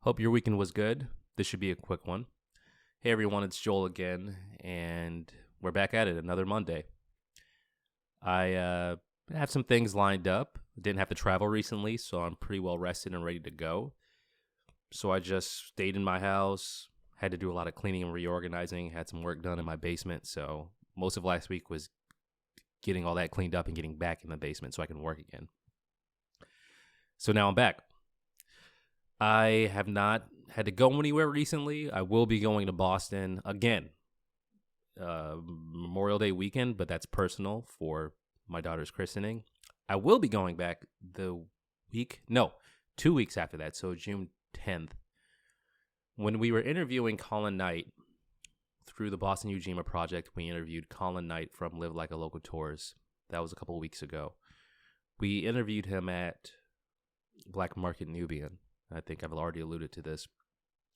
Hope your weekend was good. This should be a quick one. Hey everyone, it's Joel again, and we're back at it another Monday. I have some things lined up. Didn't have to travel recently, so I'm pretty well rested and ready to go. So I just stayed in my house, had to do a lot of cleaning and reorganizing, had some work done in my basement, so most of last week was getting all that cleaned up and getting back in the basement so I can work again. So now I'm back. I have not had to go anywhere recently. I will be going to Boston again, Memorial Day weekend, but that's personal for my daughter's christening. I will be going back 2 weeks after that, so June 10th. When we were interviewing Colin Knight through the Boston Ujima Project, we interviewed Colin Knight from Live Like a Local Tours. That was a couple of weeks ago. We interviewed him at Black Market Nubian. I think I've already alluded to this.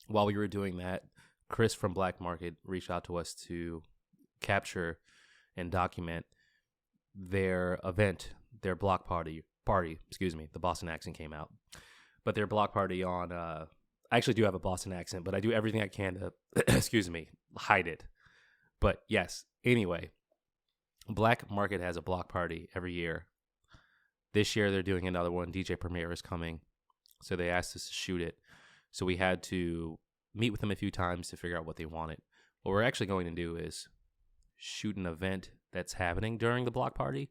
While we were doing that, Chris from Black Market reached out to us to capture and document their event, their block party, the Boston accent came out. But their block party on, I actually do have a Boston accent, but I do everything I can to, hide it. But yes, anyway, Black Market has a block party every year. This year they're doing another one. DJ Premier is coming. So they asked us to shoot it. So we had to meet with them a few times to figure out what they wanted. What we're actually going to do is shoot an event that's happening during the block party.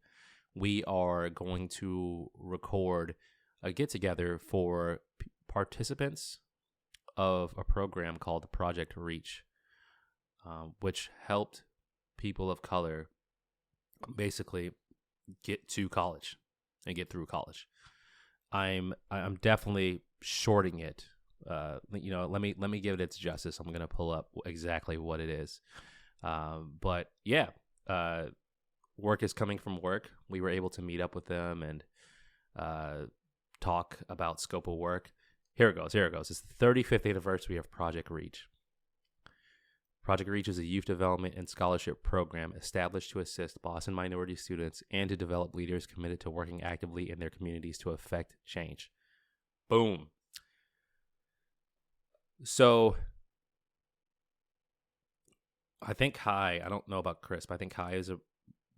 We are going to record a get-together for participants of a program called Project Reach, which helped people of color basically get to college and get through college. I'm definitely shorting it. Let me give it its justice. I'm gonna pull up exactly what it is. But yeah, work is coming from work. We were able to meet up with them and talk about scope of work. Here it goes. It's the 35th anniversary of Project Reach. Project Reach is a youth development and scholarship program established to assist Boston minority students and to develop leaders committed to working actively in their communities to affect change. Boom. So I think Kai, I don't know about Chris, but I think Kai is a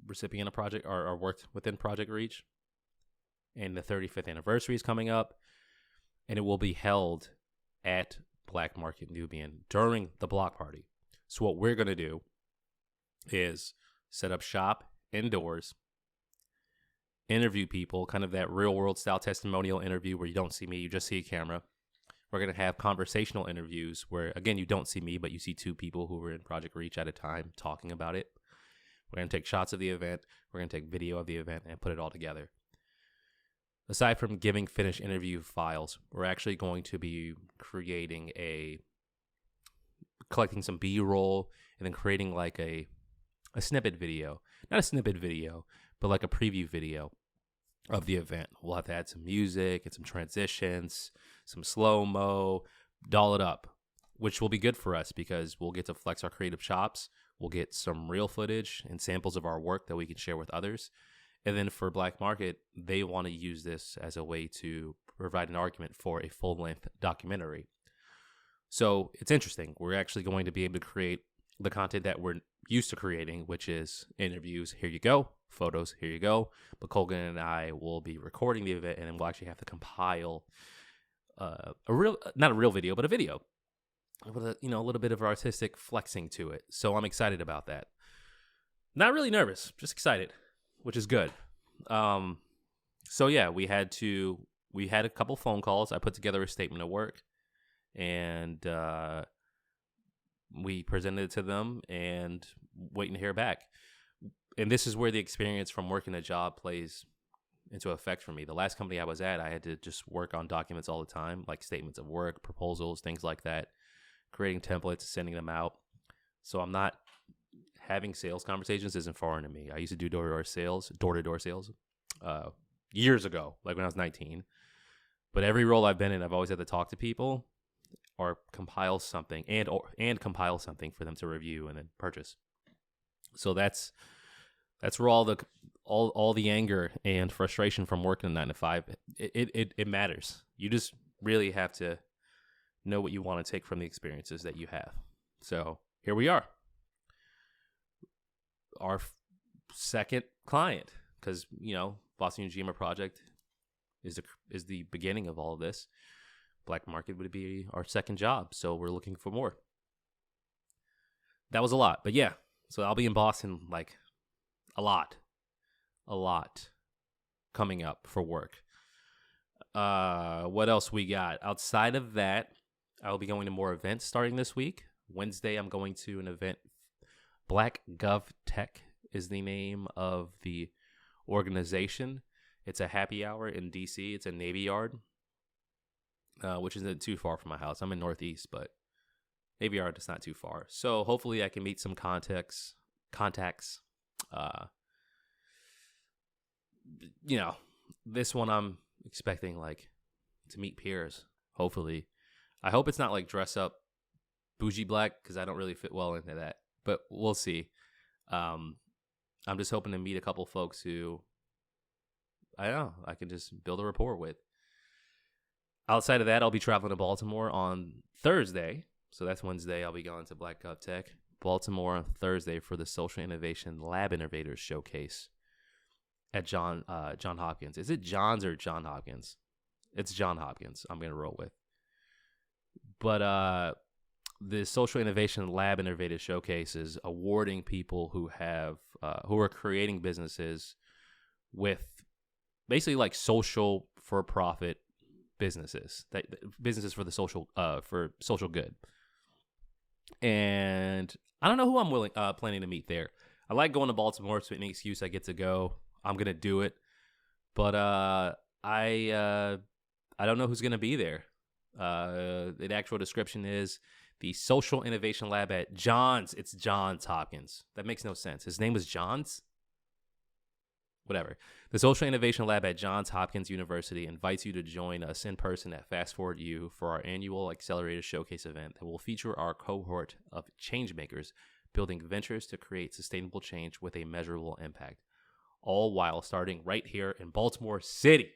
recipient of Project or worked within Project Reach. And the 35th anniversary is coming up, and it will be held at Black Market Nubian during the block party. So what we're going to do is set up shop indoors, interview people, kind of that real world style testimonial interview where you don't see me, you just see a camera. We're going to have conversational interviews where, again, you don't see me, but you see two people who were in Project Reach at a time talking about it. We're going to take shots of the event. We're going to take video of the event and put it all together. Aside from giving finished interview files, we're actually going to be collecting some B-roll and then creating like a snippet video. Not a snippet video, but like a preview video of the event. We'll have to add some music and some transitions, some slow-mo, doll it up, which will be good for us because we'll get to flex our creative chops. We'll get some real footage and samples of our work that we can share with others. And then for Black Market, they want to use this as a way to provide an argument for a full-length documentary. So it's interesting. We're actually going to be able to create the content that we're used to creating, which is interviews, here you go, photos, here you go. But Colgan and I will be recording the event, and then we'll actually have to compile not a real video, but a video with a little bit of artistic flexing to it. So I'm excited about that. Not really nervous, just excited, which is good. So yeah, we had a couple phone calls. I put together a statement of work, and we presented it to them and waiting to hear back. And this is where the experience from working a job plays into effect for me. The last company I was at, I had to just work on documents all the time, like statements of work, proposals, things like that, creating templates, sending them out. So I'm not having sales conversations isn't foreign to me. I used to do door-to-door sales years ago, like when I was 19. But every role I've been in, I've always had to talk to people or compile something and compile something for them to review and then purchase. So that's where all the anger and frustration from working a 9 to 5, it matters. You just really have to know what you want to take from the experiences that you have. So here we are. Our second client, because, Boston Ujima Project is the beginning of all of this. Black Market would be our second job, so we're looking for more. That was a lot, but yeah. So I'll be in Boston like a lot coming up for work. What else we got? Outside of that, I'll be going to more events starting this week. Wednesday, I'm going to an event. Black Gov Tech is the name of the organization. It's a happy hour in DC. It's a Navy Yard, which isn't too far from my house. I'm in Northeast, but Navy Yard is not too far. So hopefully I can meet some contacts. This one I'm expecting to meet peers. Hopefully, I hope it's not like dress up bougie black, because I don't really fit well into that. But we'll see. I'm just hoping to meet a couple folks who I can just build a rapport with. Outside of that, I'll be traveling to Baltimore on Thursday. So that's Wednesday. I'll be going to Black Gov Tech, Baltimore on Thursday for the Social Innovation Lab Innovators Showcase at John Hopkins. Is it Johns or John Hopkins? It's John Hopkins. I'm going to roll with. But the Social Innovation Lab Innovators Showcase is awarding people who are creating businesses with basically like social for-profit businesses, businesses for the social good. And I don't know who I'm planning to meet there. I like going to Baltimore, so any excuse I get to go, I'm gonna do it. But I don't know who's gonna be there. The actual description is the Social Innovation Lab at Johns. It's Johns Hopkins. That makes no sense. His name is Johns? Whatever. The Social Innovation Lab at Johns Hopkins University invites you to join us in person at Fast Forward U for our annual Accelerator Showcase event that will feature our cohort of changemakers building ventures to create sustainable change with a measurable impact, all while starting right here in Baltimore City.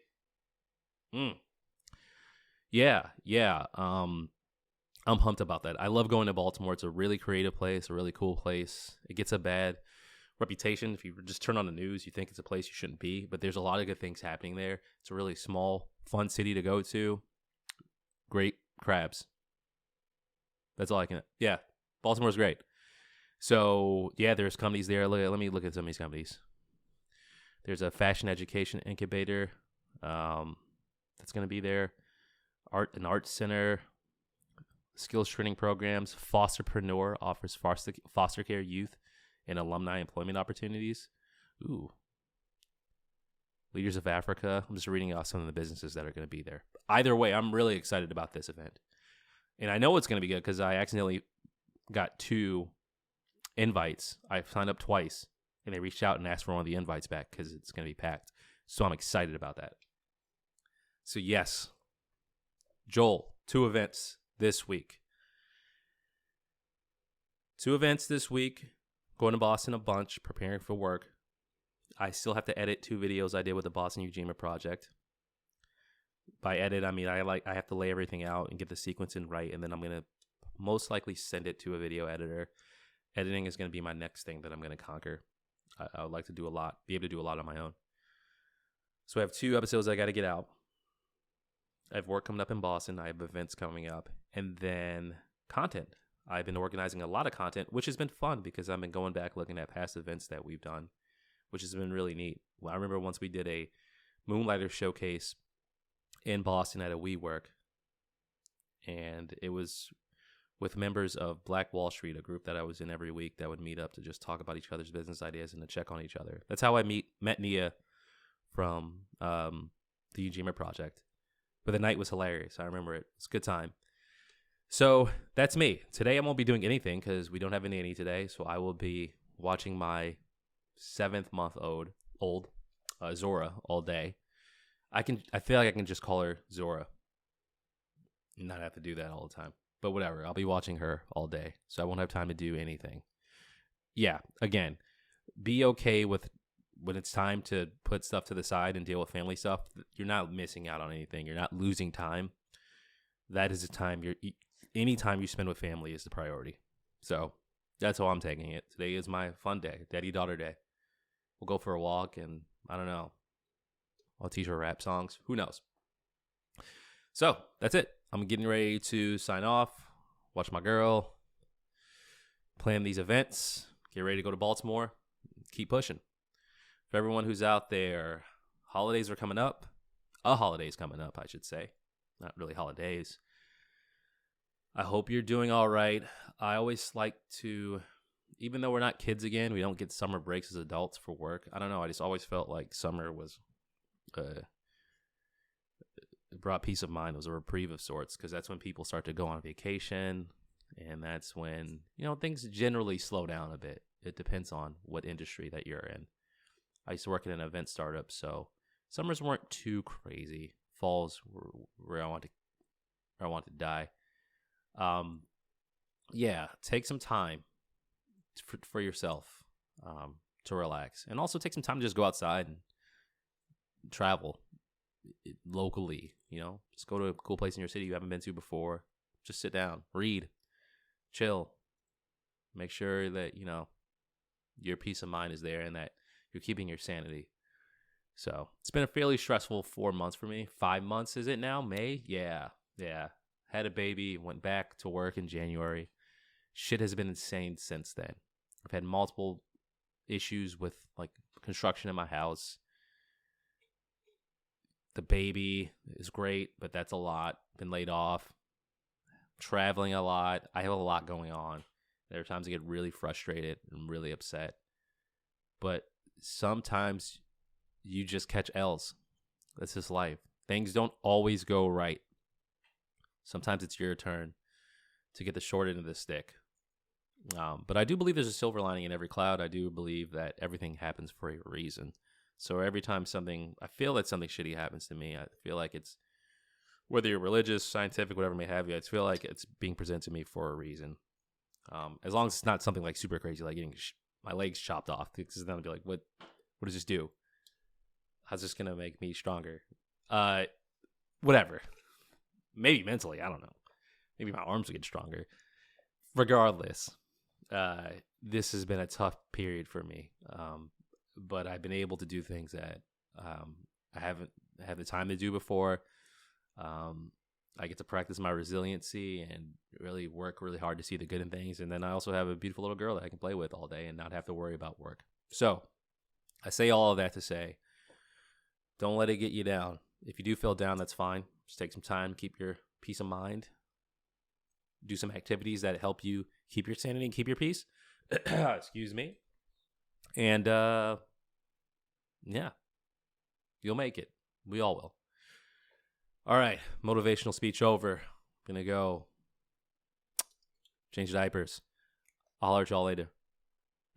Yeah. I'm pumped about that. I love going to Baltimore. It's a really creative place, a really cool place. It gets a bad reputation. If you just turn on the news, you think it's a place you shouldn't be, but there's a lot of good things happening there. It's a really small, fun city to go to. Great crabs. That's all I can. Yeah, Baltimore's great. So yeah, there's companies there. Let me look at some of these companies. There's a fashion education incubator that's going to be there. An art center, skills training programs. Fosterpreneur offers foster care youth and alumni employment opportunities. Ooh. Leaders of Africa. I'm just reading off some of the businesses that are going to be there. Either way, I'm really excited about this event. And I know it's going to be good because I accidentally got 2 invites. I signed up twice, and they reached out and asked for one of the invites back because it's going to be packed. So I'm excited about that. So yes, Joel, 2 events this week. 2 events this week. Going to Boston a bunch, preparing for work. I still have to edit 2 videos I did with the Boston Ujima Project. By edit, I mean I have to lay everything out and get the sequencing right, and then I'm gonna most likely send it to a video editor. Editing is gonna be my next thing that I'm gonna conquer. I would like to be able to do a lot on my own. So I have 2 episodes I got to get out. I have work coming up in Boston. I have events coming up, and then content. I've been organizing a lot of content, which has been fun because I've been going back looking at past events that we've done, which has been really neat. Well, I remember once we did a Moonlighter showcase in Boston at a WeWork, and it was with members of Black Wall Street, a group that I was in every week that would meet up to just talk about each other's business ideas and to check on each other. That's how I met Nia from the Ujima Project. But the night was hilarious. I remember it. It's a good time. So that's me. Today I won't be doing anything because we don't have any today. So I will be watching my 7-month-old Zora all day. I feel like I can just call her Zora and not have to do that all the time. But whatever. I'll be watching her all day. So I won't have time to do anything. Yeah. Again, be okay with when it's time to put stuff to the side and deal with family stuff. You're not missing out on anything. You're not losing time. that is the time any time you spend with family is the priority. So that's how I'm taking it. Today is my fun day, daddy-daughter day. We'll go for a walk, and I don't know. I'll teach her rap songs. Who knows? So that's it. I'm getting ready to sign off, watch my girl, plan these events, get ready to go to Baltimore, keep pushing. For everyone who's out there, holidays are coming up. A holiday's coming up, I should say. Not really holidays. I hope you're doing all right. I always like to, even though we're not kids again, we don't get summer breaks as adults for work. I don't know. I just always felt like summer was, it brought peace of mind. It was a reprieve of sorts, because that's when people start to go on vacation. And that's when, things generally slow down a bit. It depends on what industry that you're in. I used to work in an event startup, so summers weren't too crazy. Falls were where I want to die. Take some time for yourself to relax, and also take some time to just go outside and travel locally. Just go to a cool place in your city you haven't been to before. Just sit down, read, chill. Make sure that your peace of mind is there and that you're keeping your sanity. So it's been a fairly stressful 4 months for me. 5 months is it now? May? Yeah. Had a baby, went back to work in January. Shit has been insane since then. I've had multiple issues with construction in my house. The baby is great, but that's a lot. Been laid off. Traveling a lot. I have a lot going on. There are times I get really frustrated and really upset. But sometimes you just catch L's. That's just life. Things don't always go right. Sometimes it's your turn to get the short end of the stick. But I do believe there's a silver lining in every cloud. I do believe that everything happens for a reason. So every time I feel that something shitty happens to me, I feel like it's, whether you're religious, scientific, whatever may have you, I feel like it's being presented to me for a reason. As long as it's not something super crazy, like getting my legs chopped off, because then I'll be like, what does this do? How's this going to make me stronger? Whatever. Maybe mentally, I don't know. Maybe my arms will get stronger. Regardless, this has been a tough period for me. But I've been able to do things that I haven't had the time to do before. I get to practice my resiliency and really work really hard to see the good in things. And then I also have a beautiful little girl that I can play with all day and not have to worry about work. So I say all of that to say, don't let it get you down. If you do feel down, that's fine. Just take some time, keep your peace of mind. Do some activities that help you keep your sanity and keep your peace. Excuse me. And you'll make it. We all will. All right, motivational speech over. Gonna go change diapers. I'll holler at y'all later.